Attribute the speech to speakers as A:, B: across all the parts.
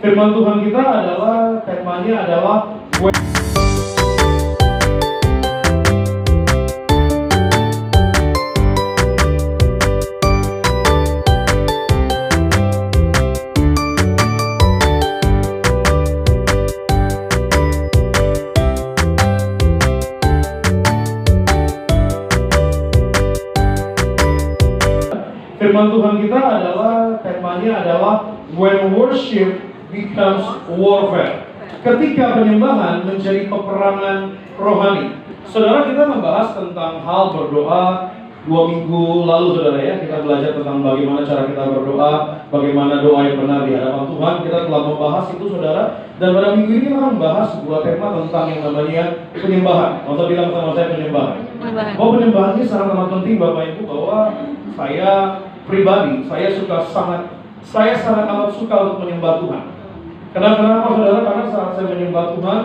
A: Firman Tuhan kita adalah, temanya adalah Firman Tuhan kita adalah, temanya adalah When Worship Becomes Warfare. Ketika penyembahan menjadi peperangan rohani. Saudara, kita membahas tentang hal berdoa 2 minggu lalu, saudara ya. Kita belajar tentang bagaimana cara kita berdoa, bagaimana doa yang benar di hadapan Tuhan. Kita telah membahas itu, saudara. Dan pada minggu ini kita akan membahas sebuah tema tentang yang namanya penyembahan. Masa bilang sama saya penyembahan. Bahwa penyembahan ini sangat amat penting, Bapak Ibu, bahwa saya pribadi, saya sangat amat suka untuk menyembah Tuhan. Kenapa saudara? Karena saat saya menyembah Tuhan,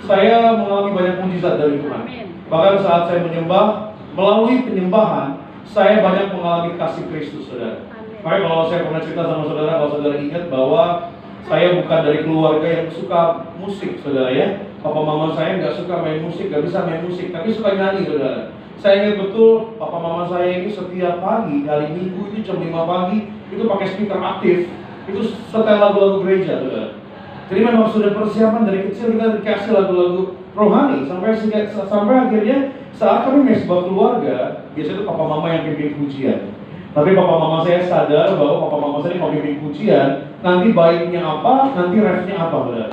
A: saya mengalami banyak mujizat dari Tuhan. Bahkan saat saya menyembah, melalui penyembahan, saya banyak mengalami kasih Kristus, saudara. Makanya kalau saya pernah cerita sama saudara, kalau saudara ingat bahwa saya bukan dari keluarga yang suka musik, saudara ya. Papa mama saya nggak suka main musik, nggak bisa main musik, tapi suka nyanyi, saudara. Saya ingat betul, papa mama saya ini setiap pagi, hari Minggu itu jam 5 pagi, itu pakai speaker aktif, itu setel lagu-lagu gereja, saudara. Jadi memang sudah persiapan dari kecil kita dikasih lagu-lagu rohani, sampai akhirnya saat kami mesbah keluarga, biasanya itu papa mama yang pimpin pujian. Tapi papa mama saya sadar bahwa papa mama saya mau pimpin pujian, nanti baiknya apa, nanti refnya apa, saudara.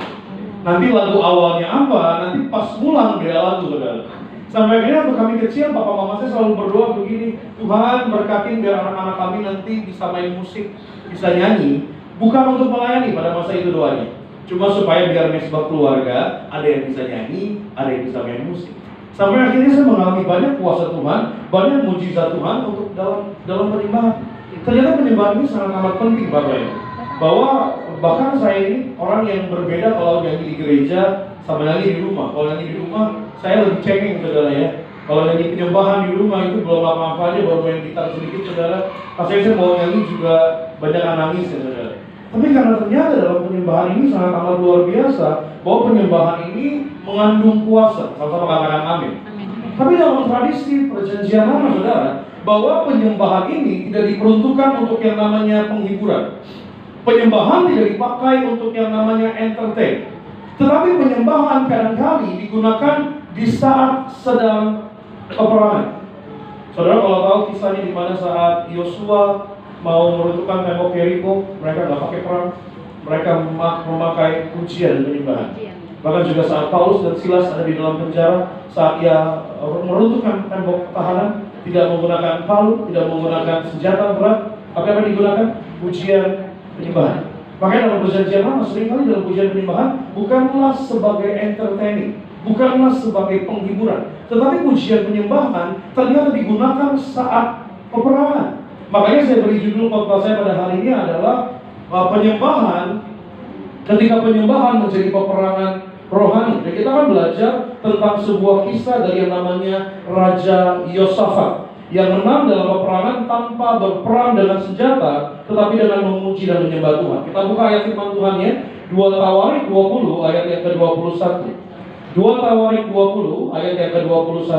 A: Nanti lagu awalnya apa, nanti pas pulang beda lagu, saudara. Sampai akhirnya waktu kami kecil, papa mama saya selalu berdoa begini, Tuhan berkatin biar anak-anak kami nanti bisa main musik, bisa nyanyi. Bukan untuk melayani pada masa itu doanya, cuma supaya biar mesbah keluarga, ada yang bisa nyanyi, ada yang bisa main musik. Sampai akhirnya saya mengalami banyak kuasa Tuhan, banyak mujizat Tuhan untuk dalam penyembahan. Ternyata penyembahan ini sangat amat penting, Bapak Ibu. Bahwa bahkan saya ini orang yang berbeda kalau nyanyi di gereja sama nyanyi di rumah. Kalau nyanyi di rumah, saya lebih cengeng, saudara ya. Kalau nyanyi penyembahan di rumah itu belum apa-apa aja, baru main gitar sedikit, saudara. Pas saya mau nyanyi juga banyak nangis, ya, saudara. Tapi karena ternyata dalam penyembahan ini sangat amat luar biasa, bahwa penyembahan ini mengandung kuasa. Sama-sama katakan amin. Tapi dalam tradisi perjanjian lama, saudara, bahwa penyembahan ini tidak diperuntukkan untuk yang namanya penghiburan. Penyembahan tidak dipakai untuk yang namanya entertain. Tetapi penyembahan kadang-kali digunakan di saat sedang peperangan. Saudara kalau tahu kisahnya di mana saat Yosua mau meruntuhkan tembok Yeriko, mereka nggak pakai perang, mereka memakai pujian dan penyembahan. Bahkan juga saat Paulus dan Silas ada di dalam penjara, saat ia meruntuhkan tembok tahanan, tidak menggunakan palu, tidak menggunakan senjata berat, tapi apa digunakan? Pujian, penyembahan. Makanya dalam perjanjian lama seringkali dalam pujian penyembahan bukanlah sebagai entertaining, bukanlah sebagai penghiburan, tetapi pujian penyembahan ternyata digunakan saat peperangan. Makanya saya beri judul khotbah saya pada hari ini adalah penyembahan, ketika penyembahan menjadi peperangan rohani. Dan kita akan belajar tentang sebuah kisah dari yang namanya Raja Yosafat yang menang dalam peperangan tanpa berperang dengan senjata, tetapi dengan memuji dan menyembah Tuhan. Kita buka ayat firman Tuhannya, 2 Tawarik 20 ayat yang ke-21. 2 Tawarik 20 ayat yang ke-21.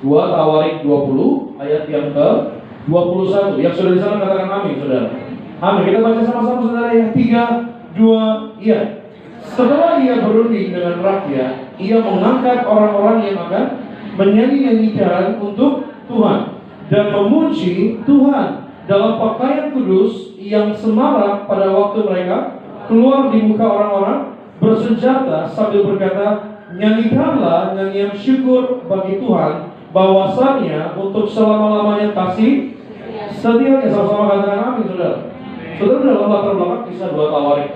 A: 2 Tawarik 20 ayat yang ke-21. Yang sudah di sana katakan amin, saudara. Amin. Kita baca sama-sama, saudara. Yang 3, 2, iya. Setelah ia berunding dengan rakyat, ia mengangkat orang-orang yang akan menyanyi-nyanyikan untuk Tuhan dan memuji Tuhan dalam pakaian kudus yang semarak pada waktu mereka keluar di muka orang-orang bersenjata sambil berkata, nyanyikanlah nyanyian syukur bagi Tuhan, bahwasannya untuk selama-lamanya kasih setianya. Sama-sama katakan amin, saudara. Saudara, dalam latar belakang kisah 2 Tawarik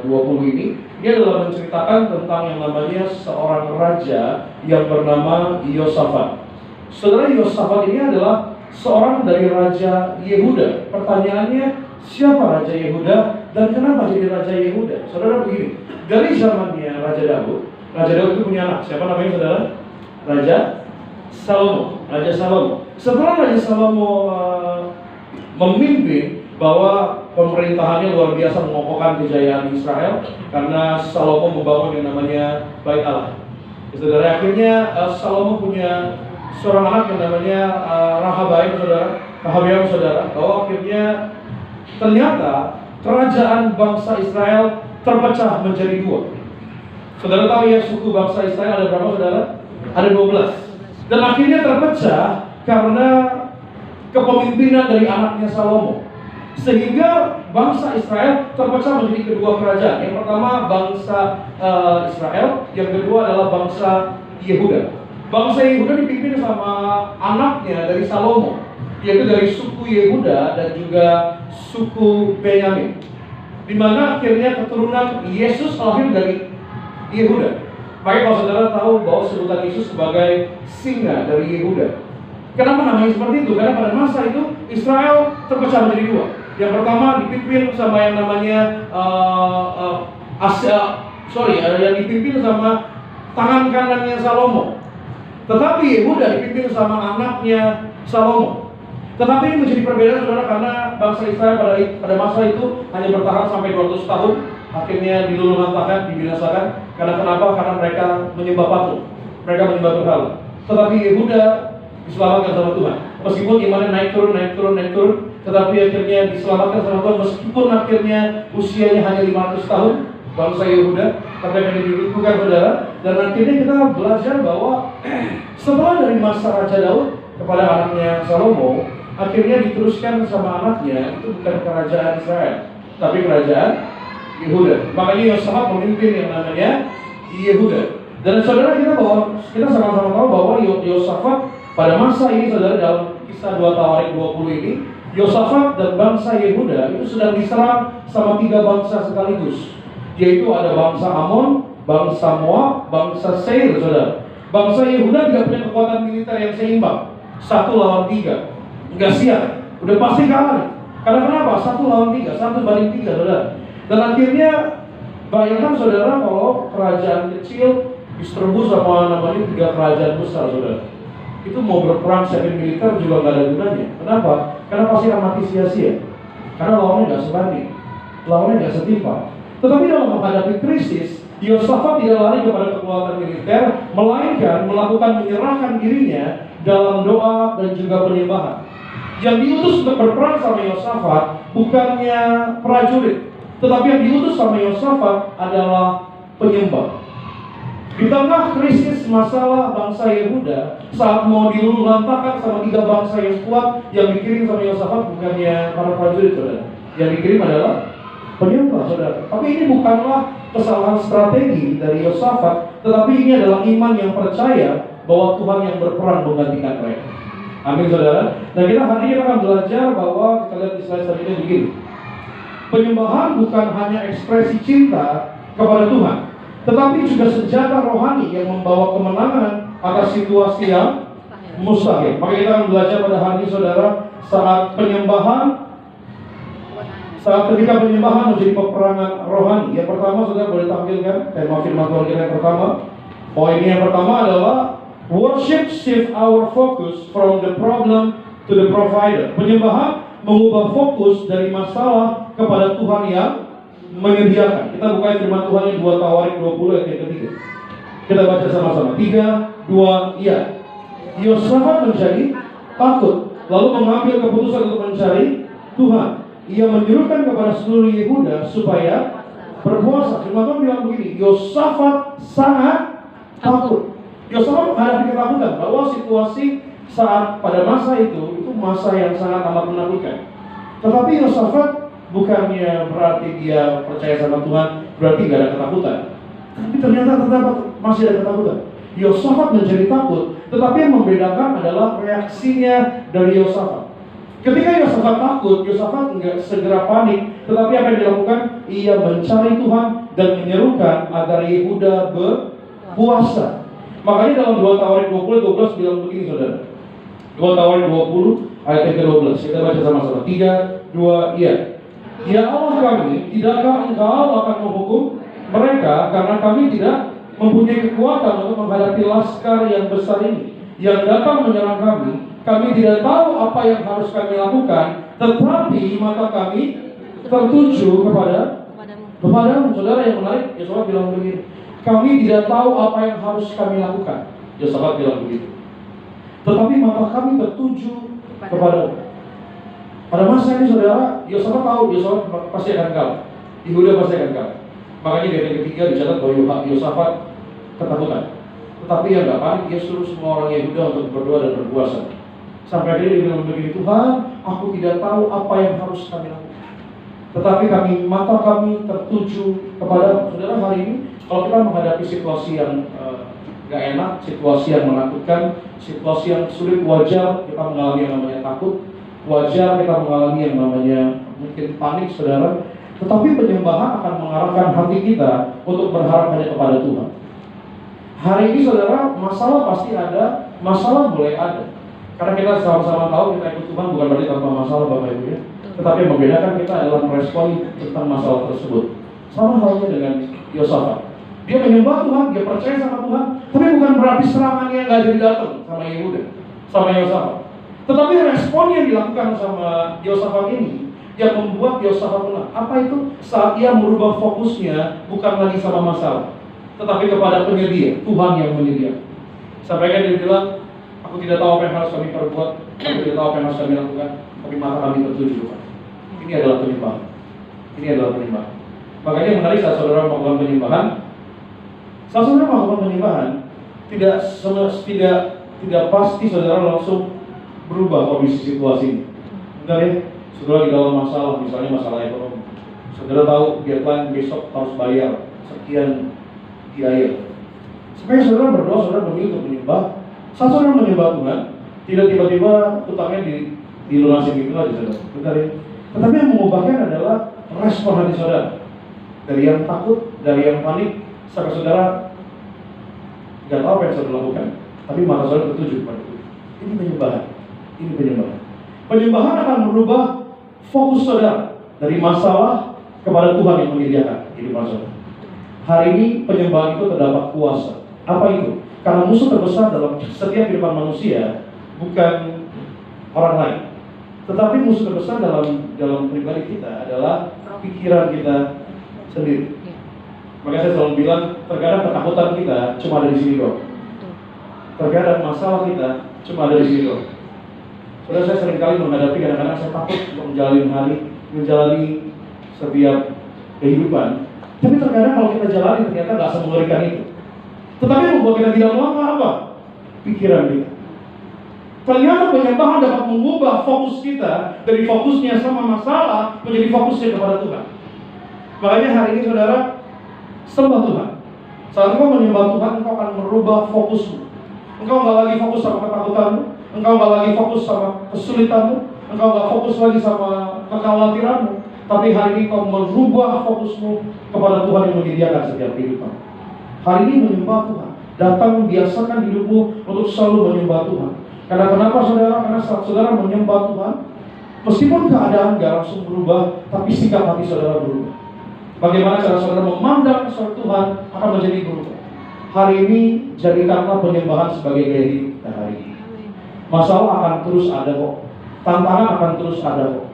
A: 20 ini, dia adalah menceritakan tentang yang namanya seorang raja yang bernama Yosafat. Saudara, Yosafat ini adalah seorang dari Raja Yehuda. Pertanyaannya, siapa Raja Yehuda dan kenapa jadi Raja Yehuda? Saudara, begini, dari zamannya Raja Daud itu punya anak. Siapa namanya, saudara? Raja Salomo. Setelah Raja Salomo memimpin, bahwa pemerintahannya luar biasa mengokohkan kejayaan Israel karena Salomo membangun yang namanya Bait Allah. Saudara, akhirnya Salomo punya seorang anak yang namanya Rehabeam, saudara, bahwa akhirnya ternyata kerajaan bangsa Israel terpecah menjadi dua. Saudara tahu ya, suku bangsa Israel ada berapa, saudara? Ada 12. Dan akhirnya terpecah karena kepemimpinan dari anaknya Salomo. Sehingga bangsa Israel terpecah menjadi kedua kerajaan. Yang pertama bangsa Israel, yang kedua adalah bangsa Yehuda. Bangsa Yehuda dipimpin sama anaknya dari Salomo, yaitu dari suku Yehuda dan juga suku Benyamin. Di mana akhirnya keturunan Yesus lahir dari Yehuda. Makanya kalau saudara tahu bahwa sebutan Yesus sebagai singa dari Yehuda. Kenapa namanya seperti itu? Karena pada masa itu Israel terpecah menjadi dua. Yang pertama dipimpin sama yang namanya yang dipimpin sama tangan kanannya Salomo. Tetapi Yehuda dipimpin sama anaknya Salomo. Tetapi ini menjadi perbedaan, saudara, karena bangsa Israel pada masa itu hanya bertahan sampai 200 tahun. Akhirnya diluluh-lantakan, dibinasakan. Karena kenapa? Karena mereka menyembah patung, mereka menyembah berhala. Tetapi Yehuda diselamatkan sama Tuhan. Meskipun imannya naik turun, tetapi akhirnya diselamatkan sama Tuhan. Meskipun akhirnya usianya hanya 500 tahun, bangsa Yehuda, tapi akan dibukukan, saudara. Dan akhirnya kita belajar bahwa setelah dari masa Raja Daud kepada anaknya Salomo, akhirnya diteruskan sama anaknya, itu bukan kerajaan Israel, tapi kerajaan Yehuda. Makanya Yosafat memimpin yang namanya Yehuda. Dan saudara, kita sama-sama tahu bahwa Yosafat pada masa ini, saudara, dalam kisah 2 Tawarik 20 ini, Yosafat dan bangsa Yehuda itu sedang diserang sama 3 bangsa sekaligus, yaitu ada bangsa Amon, bangsa Moab, bangsa Seir, saudara. Bangsa Yehuda tidak punya kekuatan militer yang seimbang, 1 lawan 3, nggak siap, udah pasti kalah. Karena kenapa? 1 lawan 3, 1 banding 3, saudara. Dan akhirnya bayangkan, saudara, kalau kerajaan kecil diserbu sama namanya 3 kerajaan besar, saudara. Itu mau berperang secara militer juga nggak ada gunanya. Kenapa? Karena pasti akan mati sia-sia. Karena lawannya nggak sebanding, lawannya nggak setimpal. Tetapi dalam menghadapi krisis, Yosafat tidak lari kepada kekuatan militer, melainkan melakukan menyerahkan dirinya dalam doa dan juga penyembahan. Yang diutus untuk berperang sama Yosafat bukannya prajurit, tetapi yang diutus sama Yosafat adalah penyembah. Di tengah krisis masalah bangsa Yehuda, saat mau diluluh-lantakan sama 3 bangsa yang kuat, yang dikirim sama Yosafat bukannya para prajurit, saudara. Yang dikirim adalah penyembah, saudara. Tapi ini bukanlah kesalahan strategi dari Yosafat, tetapi ini adalah iman yang percaya bahwa Tuhan yang berperang menggantikan mereka. Amin, saudara. Nah, hari ini kita akan belajar bahwa, kita lihat di slide selanjutnya begini. Penyembahan bukan hanya ekspresi cinta kepada Tuhan, tetapi juga senjata rohani yang membawa kemenangan atas situasi yang mustahil. Maka kita akan belajar pada hari ini, saudara, saat ketika penyembahan menjadi peperangan rohani. Yang pertama, saudara boleh tampilkan tema firman Tuhan kita yang pertama. Poinnya yang pertama adalah worship shift our focus from the problem to the provider. Penyembahan mengubah fokus dari masalah kepada Tuhan yang menyediakan. Kita buka firman Tuhan yang 2 Tawarik 20 ayat yang ketiga. Kita baca sama-sama. 3, 2, iya. Yosafat menjadi takut, lalu mengambil keputusan untuk mencari Tuhan. Ia menyuruhkan kepada seluruh Yehuda supaya berpuasa. Firman Tuhan bilang begini, Yosafat sangat takut. Yosafat menghadapi ketakutan bahwa situasi saat pada masa itu masa yang sangat amat menakutkan. Tetapi Yosafat bukannya berarti dia percaya sama Tuhan, berarti gak ada ketakutan. Tapi ternyata masih ada ketakutan. Yosafat menjadi takut, tetapi yang membedakan adalah reaksinya dari Yosafat. Ketika Yosafat takut, Yosafat nggak segera panik, tetapi apa yang dilakukan? Ia mencari Tuhan dan menyerukan agar Yehuda berpuasa. Makanya dalam 2 Tawarik 20 bilang begini, saudara. 2 Tawarik 20 ayat yang ke-12. Kita baca sama-sama. 3, 2, iya. Ya Allah kami, tidakkah Engkau akan menghukum mereka karena kami tidak mempunyai kekuatan untuk menghadapi laskar yang besar ini yang datang menyerang kami? Kami tidak tahu apa yang harus kami lakukan tetapi mata kami tertuju kepadamu. Saudara, yang menarik, Yosafat bilang begini, kami tidak tahu apa yang harus kami lakukan. Yosafat bilang begitu. Tetapi mata kami tertuju kepadamu. Pada masa ini saudara, Yosafat tahu Yosafat pasti akan kalah. Yehuda pasti akan kalah. Makanya di ayat ketiga dicatat bahwa Yosafat ketakutan. Tetapi yang gak panik, dia suruh semua orang Yehuda untuk berdoa dan berpuasa. Sampai akhirnya dia bilang begini, Tuhan, aku tidak tahu apa yang harus kami lakukan. Tetapi mata kami tertuju kepada saudara. Hari ini kalau kita menghadapi situasi yang gak enak, situasi yang menakutkan, situasi yang sulit, wajar kita mengalami yang namanya takut, wajar kita mengalami yang namanya mungkin panik, saudara. Tetapi penyembahan akan mengarahkan hati kita untuk berharap hanya kepada Tuhan. Hari ini saudara, masalah pasti ada, masalah boleh ada. Karena kita sama-sama tahu kita ikut Tuhan bukan berarti tanpa masalah, Bapak Ibu ya. Tetapi yang membedakan kita adalah merespon tentang masalah tersebut. Sama halnya dengan Yosafat. Dia menyembah Tuhan, dia percaya sama Tuhan, tapi bukan berarti serangannya nggak jadi datang sama Yehuda, sama Yosafat. Tetapi respon yang dilakukan sama Yosafat ini yang membuat Yosafat menang. Apa itu? Saat ia merubah fokusnya bukan lagi sama masalah, tetapi kepada penyedia, Tuhan yang menyedia. Sampai kan dia bilang, aku tidak tahu apa yang harus kami perbuat, aku tidak tahu apa yang harus kami lakukan, tapi mata kami tertuju kepada. Ini adalah penyembahan. Ini adalah penyembahan. Makanya yang menarik saat saudara melakukan penyembahan, saat saudara melakukan penyembahan, tidak pasti saudara langsung berubah kondisi situasi ini. Benar ya? Saudara di dalam masalah, misalnya masalah ekonomi, saudara tahu deadline besok harus bayar sekian biaya. Sebenarnya saudara berdoa, saudara memilih untuk menyembah. Saat saudara menyembah Tuhan, tidak tiba-tiba utangnya dilunasi gitu aja, saudara. Benar ya? Tetapi yang mengubahkan adalah respon hati saudara. Dari yang takut, dari yang panik, sampai saudara tidak tahu apa yang saudara lakukan, tapi mata saudara tertuju kepada Tuhan. Ini penyembahan. Ini penyembahan. Penyembahan akan merubah fokus saudara dari masalah kepada Tuhan yang menyediakan kehidupan saudara. Hari ini penyembahan itu terdapat kuasa. Apa itu? Karena musuh terbesar dalam setiap kehidupan manusia bukan orang lain, tetapi musuh terbesar dalam pribadi kita adalah pikiran kita sendiri. Makanya saya selalu bilang, terkadang ketakutan kita cuma ada di sini doang. Terkadang masalah kita cuma ada di sini doang. Saudara, saya seringkali menghadapi kadang-kadang saya takut untuk menjalani setiap kehidupan. Tapi terkadang kalau kita jalani ternyata nggak semengerikan itu. Tetapi yang membuat kita tidak melangkah apa? Pikiran kita. Ternyata penyembahan dapat mengubah fokus kita dari fokusnya sama masalah menjadi fokusnya kepada Tuhan. Makanya hari ini saudara, sembah Tuhan. Saat engkau menyembah Tuhan, engkau akan merubah fokusmu. Engkau nggak lagi fokus sama ketakutanmu, engkau nggak lagi fokus sama kesulitanmu, engkau nggak fokus lagi sama kekhawatiranmu. Tapi hari ini kau merubah fokusmu kepada Tuhan yang menyediakan setiap kehidupan. Hari ini menyembah Tuhan. Datang biasakan hidupmu untuk selalu menyembah Tuhan. Karena kenapa saudara? Karena saat saudara menyembah Tuhan, meskipun keadaan gak langsung berubah, tapi sikap hati saudara berubah. Bagaimana cara saudara memandang suatu Tuhan akan menjadi berubah. Hari ini jadikanlah penyembahan sebagai gaya hidup kita hari ini. Masalah akan terus ada kok, tantangan akan terus ada kok.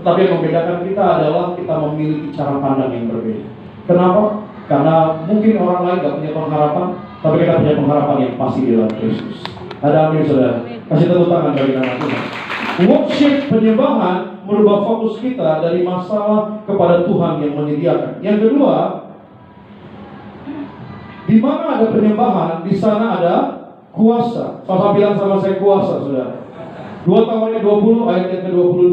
A: Tetapi yang membedakan kita adalah kita memiliki cara pandang yang berbeda. Kenapa? Karena mungkin orang lain gak punya pengharapan, tapi kita punya pengharapan yang pasti di dalam Kristus. Ada amin saudara. Kasih tepuk tangan bagi nama Tuhan. Worship, penyembahan merubah fokus kita dari masalah kepada Tuhan yang menyediakan. Yang kedua, di mana ada penyembahan, di sana ada kuasa. Sama bilang sama saya kuasa, saudara. 2 Tawarikh 20 ayat yang ke-22.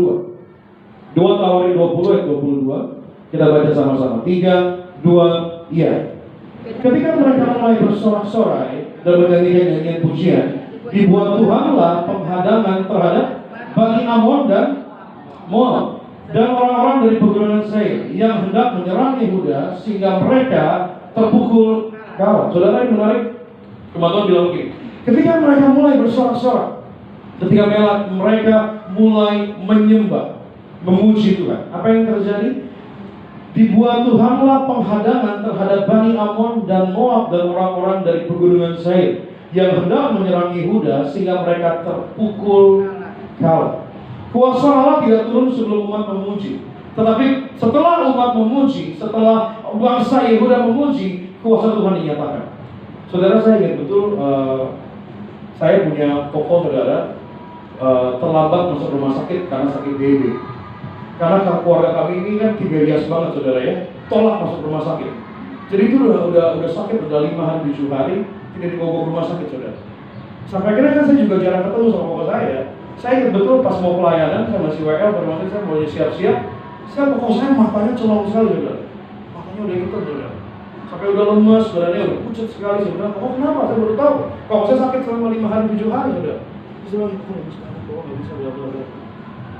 A: 2 Tawarikh 20 ayat 22. Kita baca sama-sama. 3, 2, iya. Ketika mereka mulai bersorak-sorai dan menyanyikan nyanyian pujian, dibuat Tuhanlah penghadangan terhadap Bani Amon dan Moab dan orang-orang dari pegunungan Seir yang hendak menyerang Yehuda sehingga mereka terpukul kalah. Saudara, yang menarik, Tuhan bilang begini, ketika mereka mulai bersorak-sorak, ketika mereka mulai menyembah, memuji Tuhan, apa yang terjadi? Dibuat Tuhanlah penghadangan terhadap Bani Amon dan Moab dan orang-orang dari pegunungan Seir yang hendak menyerang Yehuda sehingga mereka terpukul kalah. Kuasa Allah tidak turun sebelum umat memuji. Tetapi setelah umat memuji, setelah bangsa Yehuda memuji, kuasa Tuhan dinyatakan. Saudara, saya ingat betul, saya punya tokoh saudara terlambat masuk rumah sakit karena sakit DB. Karena keluarga kami ini kan Tiberias banget saudara ya, tolak masuk rumah sakit. Jadi itu udah sakit, udah 5 hari 7 hari tidak dibawa ke rumah sakit saudara. Sampai akhirnya kan saya juga jarang ketemu sama tokoh saya. Saya ingat betul pas mau pelayanan, saya masih WL, berarti saya mau siap-siap. Saya tokoh saya matanya colong sekali saudara. Matanya udah hitam saudara. Sampai udah lemes, badannya udah pucat sekali. Saya bilang, "Oh kenapa? Saya baru tahu. Kalau saya sakit selama 5 hari 7 hari saudara." Saya bilang, "Kok nggak bisa? Kok nggak bisa bla-bla-bla."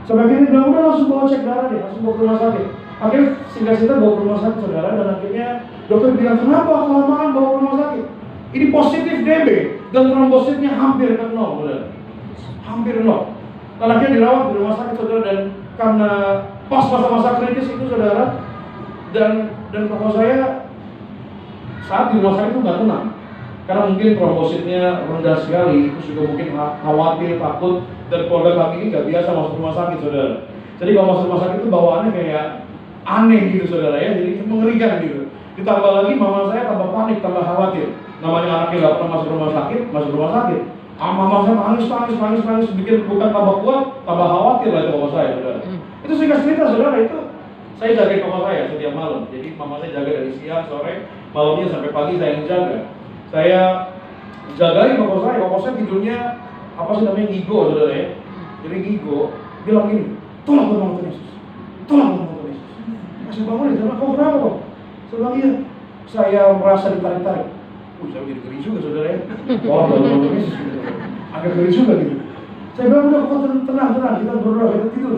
A: Sampai akhirnya dia bilang, "Udah langsung bawa cek darah deh, langsung bawa ke rumah sakit." Akhirnya singkat cerita bawa ke rumah sakit saudara, dan akhirnya dokter bilang, "Kenapa kelamaan bawa ke rumah sakit? Ini positif DB dan trombositnya hampir ke 0 saudara. Hampir 0. Dan akhirnya dirawat di rumah sakit saudara, dan karena pas masa-masa kritis itu saudara, dan tokoh saya saat di rumah sakit itu nggak tenang. Karena mungkin trombositnya rendah sekali, terus juga mungkin khawatir, takut, dan keluarga kami ini nggak biasa masuk rumah sakit saudara. Jadi kalau masuk rumah sakit itu bawaannya kayak aneh gitu saudara ya, jadi mengerikan gitu. Ditambah lagi mama saya tambah panik, tambah khawatir. Namanya anaknya nggak pernah masuk rumah sakit. Mama saya nangis, bikin bukan tambah kuat, tambah khawatir lah itu saya saudara. Itu singkat cerita saudara, itu saya jagain mama saya setiap malam. Jadi mama saya jaga dari siang, sore, malamnya sampai pagi saya yang jaga. Saya jagain koko saya tidurnya apa sih namanya, ngigo saudara ya. Jadi ngigo, bilang gini, "Tolong Tuhan Yesus, tolong Tuhan Yesus." Masih bangun ya, "Kok kenapa kok?" Saya bilang, "Iya, saya merasa ditarik-tarik." Saya jadi geri juga saudara ya. Wah, Tuhan Yesus gitu. Agak geri juga gitu. Saya bilang, "Udah kok tenang, kita berdoa, kita tidur."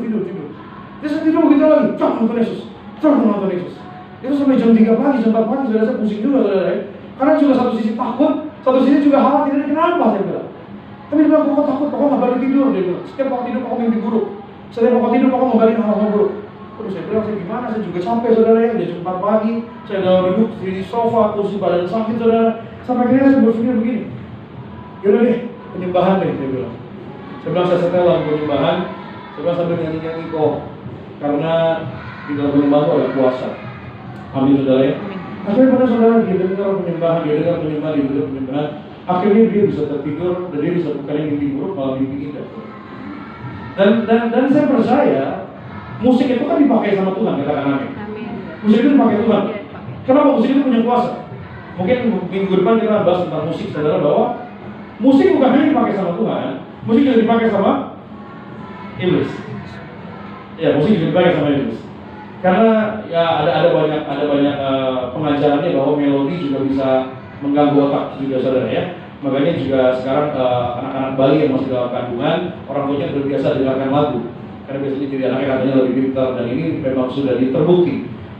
A: Dia saya tidur begitu lagi, "Tolong Tuhan Yesus, tolong Tuhan Yesus." Itu sampai jam 3 pagi, jam 4 pagi saudara, saya pusing juga saudara ya. Karena juga satu sisi takut, satu sisi juga khawatir. Ini kenapa saya bilang? Tapi dia bilang, "Kok takut, kok nggak balik tidur?" Dia bilang, "Setiap kau tidur kau mimpi buruk. Setiap kau tidur kau ngebalik hal-hal buruk." Terus saya bilang, "Saya gimana? Saya juga capek saudara ya. Udah jam 4 pagi, saya udah duduk di sofa, kursi badan sakit saudara." Sampai akhirnya saya berpikir begini, "Yaudah deh, penyembahan deh," saya bilang. Saya bilang, saya setel lagu penyembahan. Saya bilang sambil nyanyi-nyanyi kok, karena di dalam penyembahan itu ada puasa. Amin saudara ya. Akhirnya benar saudara, dia dengar penyembahan. Akhirnya dia bisa tertidur dan dia bisa bukan yang mimpi buruk, malah mimpi indah. Dan saya percaya musik itu kan dipakai sama Tuhan, katakan amin. Musik itu dipakai Tuhan. Kenapa musik itu punya kuasa? Mungkin minggu depan kita bahas tentang musik saudara, bahwa musik bukan hanya dipakai sama Tuhan, musik juga dipakai sama iblis. Ya, musik juga dipakai sama iblis. Karena ya ada banyak pengajarannya bahwa melodi juga bisa mengganggu otak juga saudara ya. Makanya juga sekarang anak-anak bayi yang masih dalam kandungan, orang tuanya terbiasa dengarkan lagu. Karena biasanya jadi anaknya katanya lebih pintar, dan ini memang sudah terbukti.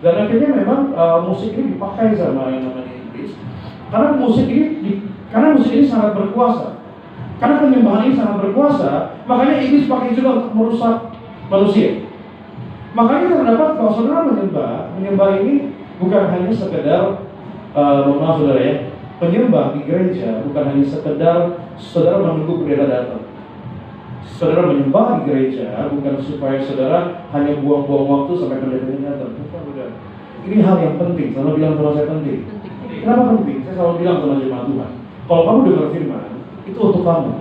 A: Dan akhirnya memang musik ini dipakai sama yang namanya iblis. Karena musik ini sangat berkuasa. Karena penyembahan ini sangat berkuasa, makanya iblis pakai juga untuk merusak manusia. Makanya terdapat kalau saudara menyembah ini bukan hanya sekedar maaf saudara ya, penyembah di gereja bukan hanya sekedar saudara menunggu pendeta datang. Saudara menyembah di gereja bukan supaya saudara hanya buang-buang waktu sampai pendetanya datang. Bukan saudara. Ini hal yang penting. Selalu bilang sama saya penting. Kenapa penting? Saya selalu bilang sama jemaat Tuhan, kalau kamu dengar firman, itu untuk kamu.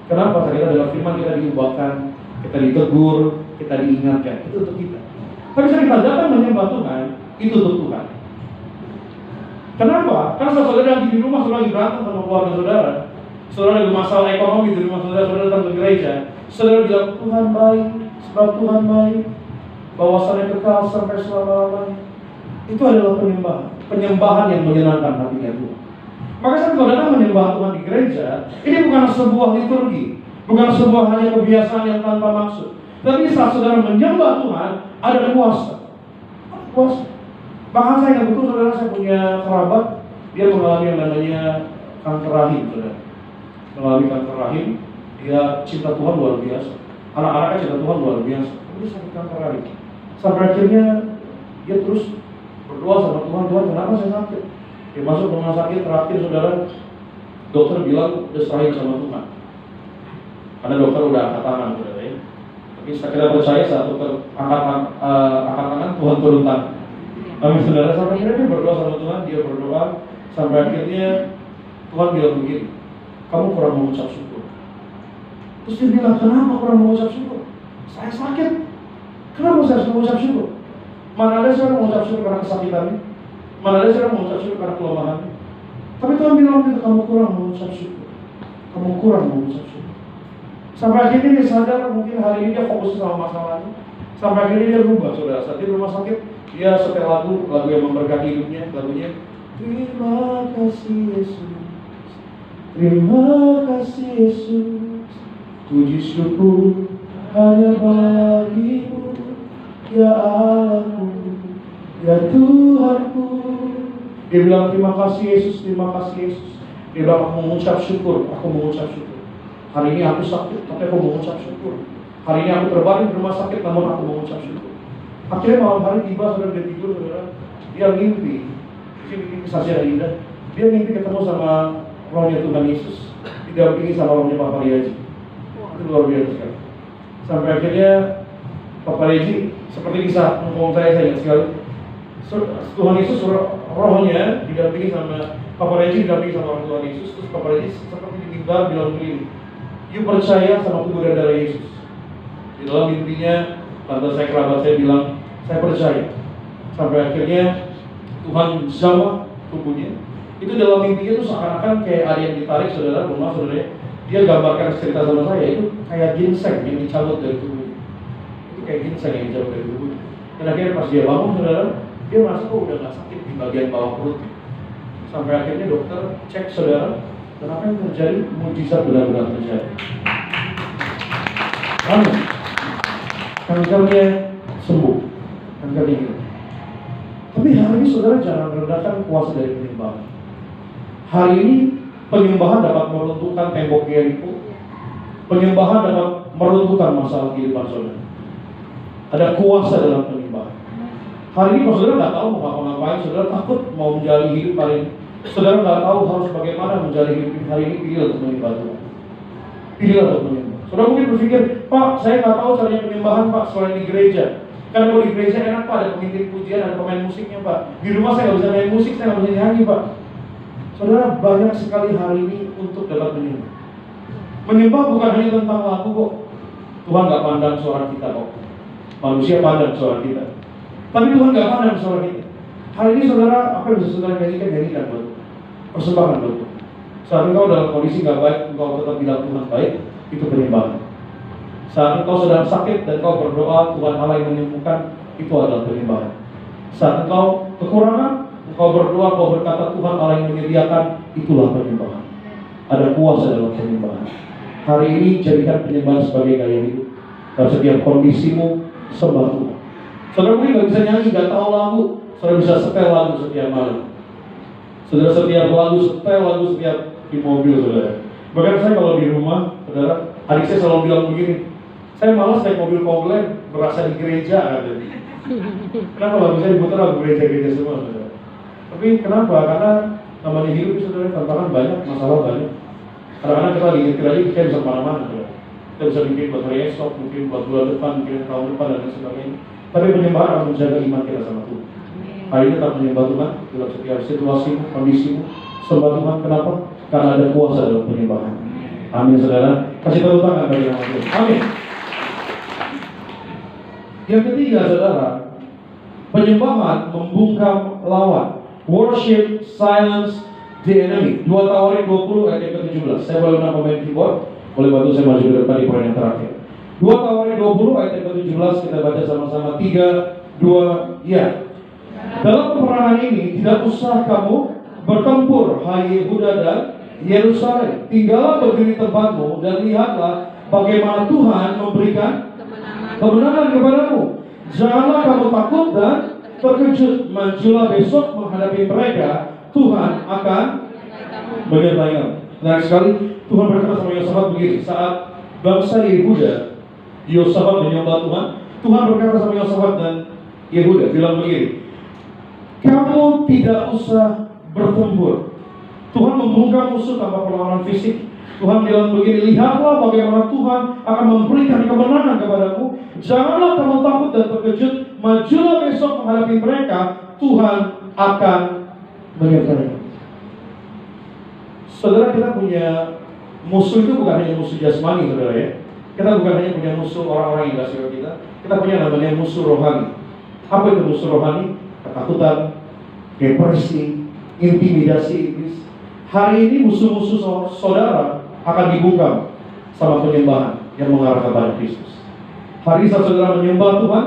A: Kenapa? Karena kita dengar firman, kita diubahkan, kita ditegur, kita diingatkan, itu untuk kita. Tapi saat kita datang menyembah Tuhan, itu untuk Tuhan. Kenapa? Karena saudara lagi di rumah, saudara lagi berantem sama keluarga saudara, saudara ada masalah ekonomi di rumah saudara, saudara datang ke gereja, saudara bilang, "Tuhan baik, sebab Tuhan baik, bahwasannya kekal sampai selama-lamanya." Itu adalah penyembahan yang menyenangkan hatinya Tuhan. Maka saat saudara menyembah Tuhan di gereja, ini bukan sebuah liturgi, bukan sebuah hanya kebiasaan yang tanpa maksud. Tapi saat saudara menyembah Tuhan, ada kuasa. Kuasa. Bahkan saya ingat betul saudara, saya punya kerabat, dia mengalami yang namanya kanker rahim, saudara. Mengalami kanker rahim, dia cinta Tuhan luar biasa. Anak-anaknya cinta Tuhan luar biasa. Dia sakit kanker rahim. Sampai akhirnya dia terus berdoa sama Tuhan, "Tuhan, kenapa saya sakit?" Dia masuk rumah sakit, terakhir saudara, dokter bilang udah serahin sama Tuhan. Karena dokter udah angkat tangan saudara ya. Tapi kita percaya saat dokter angkat tangan, Tuhan turun tangan. Amin saudara. Sampai akhirnya dia berdoa sama Tuhan, dia berdoa sampai akhirnya Tuhan bilang begini, kamu kurang mengucap syukur. Terus dia bilang, kenapa kurang mengucap syukur? Saya sakit, kenapa saya harus mengucap syukur? Mana ada saya mengucap syukur karena kesakitannya? Mana ada saya mengucap syukur karena kelemahannya? Tapi Tuhan bilang gitu, kamu kurang mengucap syukur. Kamu kurang mengucap syukur. Sampai akhirnya dia sadar, mungkin hari ini dia fokus sama masalahnya. Sampai akhirnya dia rubah, saudara. Saat dia di rumah sakit, dia setel lagu yang memberkati hidupnya, lagunya terima kasih Yesus, terima kasih Yesus, puji syukur hanya bagimu, ya Allahku, ya Tuhanku. Dia bilang terima kasih Yesus, terima kasih Yesus. Dia bilang aku mengucap syukur, aku mengucap syukur. Hari ini aku sakit, tapi aku mengucap syukur. Hari ini aku terbaring di rumah sakit, namun aku mengucap syukur. Akhirnya malam hari tiba, saudara, dia tidur, saudara. Dia mimpi, ini saksi yang indah. Dia mimpi ketemu sama rohnya Tuhan Yesus, didampingi sama rohnya Papa Riaji. Itu luar biasa sekali. Sampai akhirnya Papa Riaji, seperti kisah ngomong saya ingat sekali. Tuhan Yesus rohnya didampingi sama Papa Riaji, didampingi sama orang Tuhan Yesus. Terus Papa Riaji seperti di mimbar bilang begini, you percaya sama tubuh dan darah Yesus? Di dalam mimpinya, tante saya, kerabat saya bilang, saya percaya. Sampai akhirnya Tuhan jamah tubuhnya. Itu dalam mimpinya itu seakan-akan kayak ada yang ditarik, saudara, rumah saudara. Dia gambarkan cerita sama saya, itu kayak ginseng yang dicabut dari tubuhnya. Itu kayak ginseng yang dicabut dari tubuhnya. Dan akhirnya pas dia bangun, saudara, dia merasa kok udah gak sakit di bagian bawah perut. Sampai akhirnya dokter cek, saudara, dan apa yang terjadi? Mujizat benar-benar terjadi. Amin. Kankernya sembuh, kankernya hilang. Tapi hari ini saudara jangan merendahkan kuasa dari penyembahan. Hari ini penyembahan dapat meruntuhkan tembok Yeriko. Penyembahan dapat meruntuhkan masalah kehidupan saudara. Ada kuasa dalam penyembahan. Hari ini kalau saudara nggak tahu mau ngapa-ngapain, saudara takut mau menjalani hidup hari ini. Saudara nggak tahu harus bagaimana menjalani hidup hari ini, pilih untuk menyembah Tuhan. Pilih untuk menyembah. Saudara mungkin berpikir, Pak, saya nggak tahu caranya penyembahan, Pak, selain di gereja. Karena kalau di gereja enak, Pak, ada pemimpin pujian, ada pemain musiknya, Pak. Di rumah saya nggak bisa main musik, saya nggak bisa nyanyi, Pak. Saudara, banyak sekali hari ini untuk dapat menyembah. Menyembah bukan hanya tentang lagu kok. Tuhan nggak pandang suara kita kok. Manusia pandang suara kita. Tapi Tuhan nggak pandang suara kita. Hari ini saudara, apa yang bisa saudara nyanyikan buat persembahkan buat Tuhan. Saat engkau dalam kondisi nggak baik, engkau tetap bilang Tuhan baik, itu penyembahan. Saat engkau sedang sakit dan engkau berdoa, Tuhan Allah yang menyembuhkan, itu adalah penyembahan. Saat engkau kekurangan, engkau berdoa, engkau berkata Tuhan Allah yang menyediakan, itulah penyembahan. Ada kuasa dalam penyembahan. Hari ini jadikan penyembahan sebagai gaya hidup. Dalam setiap kondisimu, sembah Tuhan. Saudara mungkin nggak bisa nyanyi, nggak tahu lagu, saudara bisa setel lagu setiap malam. Saudara setiap lagu, setel lagu setiap di mobil, saudara. Bahkan saya kalau di rumah, saudara, adik saya selalu bilang begini, saya malas naik mobil komplain, berasa di gereja ada. Kenapa lagu saya diputar lagu gereja-gereja semua, saudara? Tapi kenapa? Karena namanya hidup, saudara, tantangan banyak, masalah banyak. Kadang-kadang kita diingetin aja, kita bisa kemana-mana, saudara. Kita bisa bikin buat hari esok, mungkin buat bulan depan, mungkin tahun depan, dan lain sebagainya. Tapi penyembahan akan menjaga iman kita sama Tuhan. Hari ini tetap menyembah Tuhan dalam setiap situasimu, kondisimu. Sembah Tuhan, kenapa? Karena ada kuasa dalam penyembahan. Amin, saudara. Kasih tepuk tangan bagi nama Tuhan. Amin. Yang ketiga, saudara, penyembahan membungkam lawan. Worship silence the enemy. 2 Tawarik 20 ayat yang ke-17. Saya boleh undang pemain keyboard, boleh bantu saya maju ke depan di poin yang terakhir. 2 Tawarik 20 ayat yang ke-17, kita baca sama-sama. 3, 2, ya. Dalam peperangan ini tidak usah kamu bertempur, hai Yehuda dan Yerusalem. Tinggallah berdiri tempatmu dan lihatlah bagaimana Tuhan memberikan kemenangan kepadamu. Janganlah kamu takut dan terkejut. Majulah besok menghadapi mereka. Tuhan akan menyertai kamu. Menarik sekali, Tuhan berkata sama Yosafat begini. Saat bangsa Yehuda, Yosafat menyembah Tuhan, Tuhan berkata sama Yosafat dan Yehuda, bilang begini, kamu tidak usah bertempur. Tuhan membungkam musuh tanpa perlawanan fisik. Tuhan bilang begini, lihatlah bagaimana Tuhan akan memberikan kemenangan kepadamu. Janganlah kamu takut dan terkejut. Majulah besok menghadapi mereka. Tuhan akan menyertai. Saudara, kita punya musuh itu bukan hanya musuh jasmani, saudara ya. Kita bukan hanya punya musuh orang-orang yang kasih kita. Kita punya namanya musuh rohani. Apa itu musuh rohani? Ketakutan, depresi, intimidasi iblis. Hari ini musuh-musuh saudara akan dibungkam sama penyembahan yang mengarah kepada Kristus. Hari saat saudara menyembah Tuhan,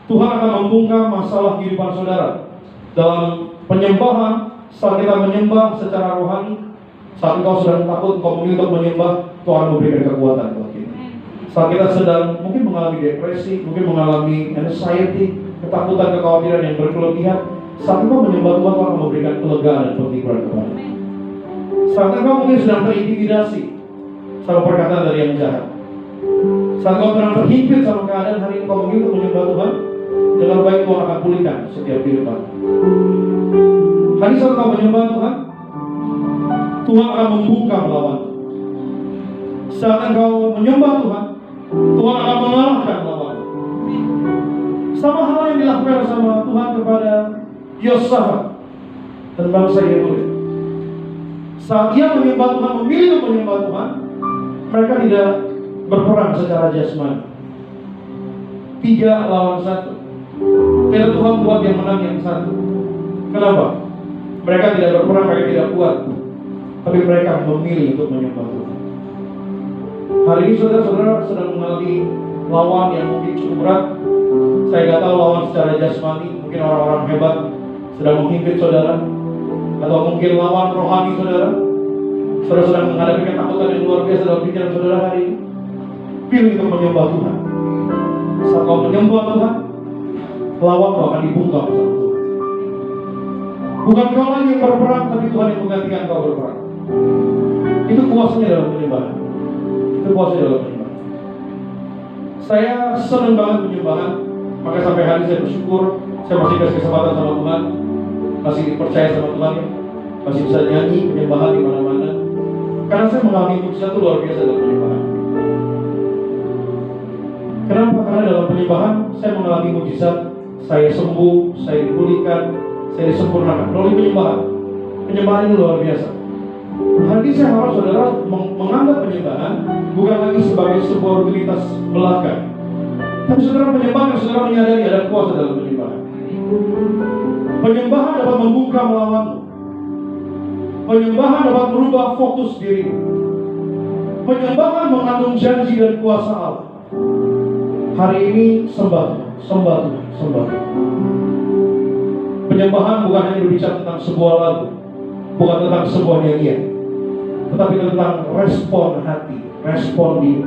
A: Tuhan akan membungkam masalah kehidupan saudara. Dalam penyembahan, saat kita menyembah secara rohani, saat engkau sedang takut, engkau memilih untuk menyembah, Tuhan memberikan kekuatan buat kita. Saat kita sedang mungkin mengalami depresi, mungkin mengalami anxiety, ketakutan, kekhawatiran yang berkelebihan, saat engkau menyembah Tuhan, Tuhan akan memberikan kelegaan dan penghiburan kepada kita. Saat engkau mungkin sedang terintimidasi sama perkataan dari yang jahat, saat engkau sedang terhimpit sama keadaan, hari ini engkau memilih untuk menyembah Tuhan, dengan baik Tuhan akan pulihkan setiap kehidupan. Hari saat engkau menyembah Tuhan, Tuhan akan membungkam lawan. Saat engkau menyembah Tuhan, Tuhan akan mengalahkan lawan. Sama hal yang dilakukan sama Tuhan kepada Yosafat dan bangsa Yehuda. Saat ia menyembah Tuhan, memilih untuk menyembah Tuhan, mereka tidak berperang secara jasmani. 3 lawan 1. Tidak Tuhan buat yang menang yang satu. Kenapa? Mereka tidak berperang, mereka tidak kuat, tapi mereka memilih untuk menyembah Tuhan. Hari ini saudara-saudara sedang mengalami lawan yang mungkin cukup berat. Saya nggak tahu lawan secara jasmani, mungkin orang-orang hebat sedang menghimpit saudara, atau mungkin lawan rohani saudara. Saudara sedang menghadapi ketakutan yang luar biasa dalam pikiran saudara hari ini. Pilih untuk menyembah Tuhan. Saat kau menyembah Tuhan, lawan kau akan dibungkam sama Tuhan. Bukan kau lagi yang berperang, tapi Tuhan yang menggantikan kau berperang. Itu kuasanya dalam penyembahan. Itu kuasanya dalam penyembahan. Saya senang banget penyembahan. Maka sampai hari ini saya bersyukur, saya masih kasih kesempatan sama Tuhan, masih percaya sama Tuhan, masih bisa nyanyi penyembahan di mana-mana. Karena saya mengalami mujizat itu luar biasa dalam penyembahan. Kenapa? Karena dalam penyembahan saya mengalami mujizat. Saya sembuh, saya dipulihkan, saya disempurnakan melalui penyembahan. Penyembahan ini luar biasa. Hari ini saya harap saudara menganggap penyembahan bukan lagi sebagai sebuah rutinitas belaka, tapi saudara penyembahan yang saudara menyadari ada kuasa dalam penyembahan. Penyembahan dapat membungkam lawanmu. Penyembahan dapat merubah fokus dirimu. Penyembahan mengandung janji dan kuasa Allah. Hari ini sembah, sembah, sembah. Penyembahan bukan hanya berbicara tentang sebuah lagu, bukan tentang sebuah nyanyian, tetapi tentang respon hati, respon diri.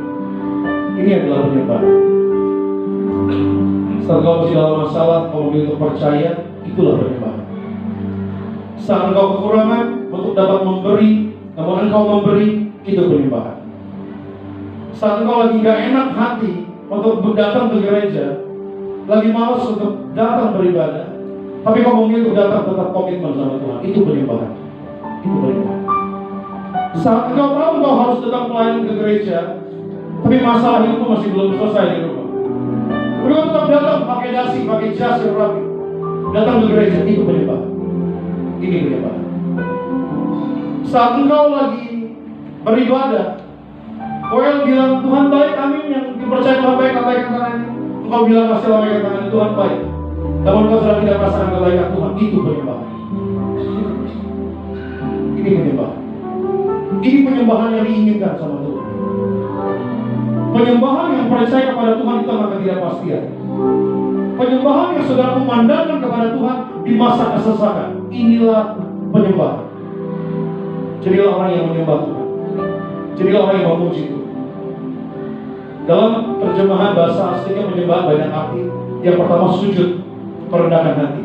A: Ini adalah penyembahan. Saat kau masih dalam masalah, kau memilih untuk percaya, itulah penyembahan. Saat engkau kekurangan untuk dapat memberi, namun engkau memberi, itu penyembahan. Saat engkau lagi gak enak hati untuk datang ke gereja, lagi malas untuk datang beribadah, tapi kau memilih untuk datang tetap komitmen sama Tuhan, itu penyembahan. Itu penyembahan. Saat engkau tahu engkau harus datang pelayanan ke gereja, tapi masalah itu masih belum selesai di rumah, tapi kau tetap datang pakai dasi, pakai jas yang rapi, datang ke gereja, itu penyembahan. Ini penyembahan. Saat engkau lagi beribadah, Koel bilang Tuhan baik, amin, yang dipercaya Tuhan baik, abaikan tangannya. Engkau bilang masih abaikan tangannya, Tuhan baik, namun engkau sudah tidak merasakan kebaikan Tuhan, itu penyembahan. Ini penyembahan. Ini penyembahan yang diinginkan sama Tuhan. Penyembahan yang percaya kepada Tuhan itu akan ketidakpastian. Penyembahan yang saudara memandangkan kepada Tuhan di masa kesesakan. Inilah penyembahan. Jadilah orang yang menyembah Tuhan. Jadilah orang yang memuji Tuhan. Dalam terjemahan bahasa aslinya penyembahan banyak arti. Yang pertama sujud, merendahkan hati.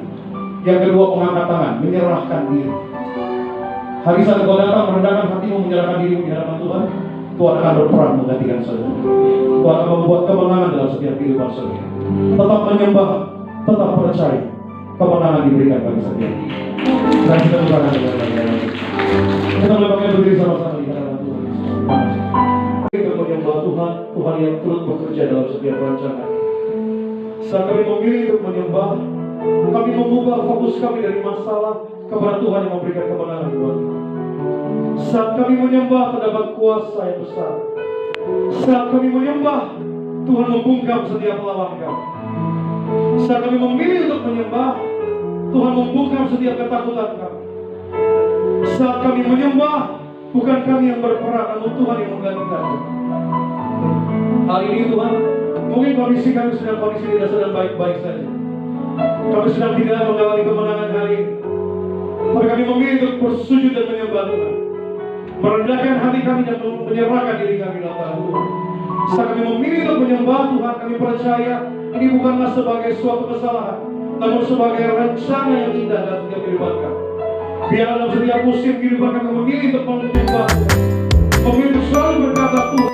A: Yang kedua mengangkat tangan, menyerahkan diri. Hari saat kau datang merendahkan hatimu, menyerahkan dirimu di hadapan Tuhan, Tuhan akan berperan menggantikan saudara. Tuhan akan membuat kemenangan dalam setiap kehidupan saudara. Tetap menyembah, tetap percaya, kemenangan diberikan bagi setiap. Dan kita bukan hanya kita boleh pakai berdiri sama-sama di hadapan Tuhan. Tuhan, Tuhan yang turut bekerja dalam setiap rancangan. Saat kami memilih untuk menyembah, kami mengubah fokus kami dari masalah kepada Tuhan yang memberikan kemenangan buat kami. Saat kami menyembah, terdapat kuasa yang besar. Saat kami menyembah, Tuhan membungkam setiap lawan kami. Saat kami memilih untuk menyembah, Tuhan membungkam setiap ketakutan kami. Saat kami menyembah, bukan kami yang berperang, namun Tuhan yang menggantikan. Hari ini Tuhan, mungkin kondisi kami tidak sedang baik-baik saja. Kami sedang tidak mengalami kemenangan hari ini. Tapi kami memilih untuk bersujud dan menyembah Tuhan, merendahkan hati kami dan menyerahkan diri kami dalam tangan Tuhan. Saat kami memilih untuk menyembah Tuhan, kami percaya ini bukanlah sebagai suatu kesalahan, namun sebagai rencana yang indah dalam setiap kehidupan kami. Biar dalam setiap musim kehidupan kami memilih untuk menyembah Tuhan, memilih untuk selalu berkata Tuhan.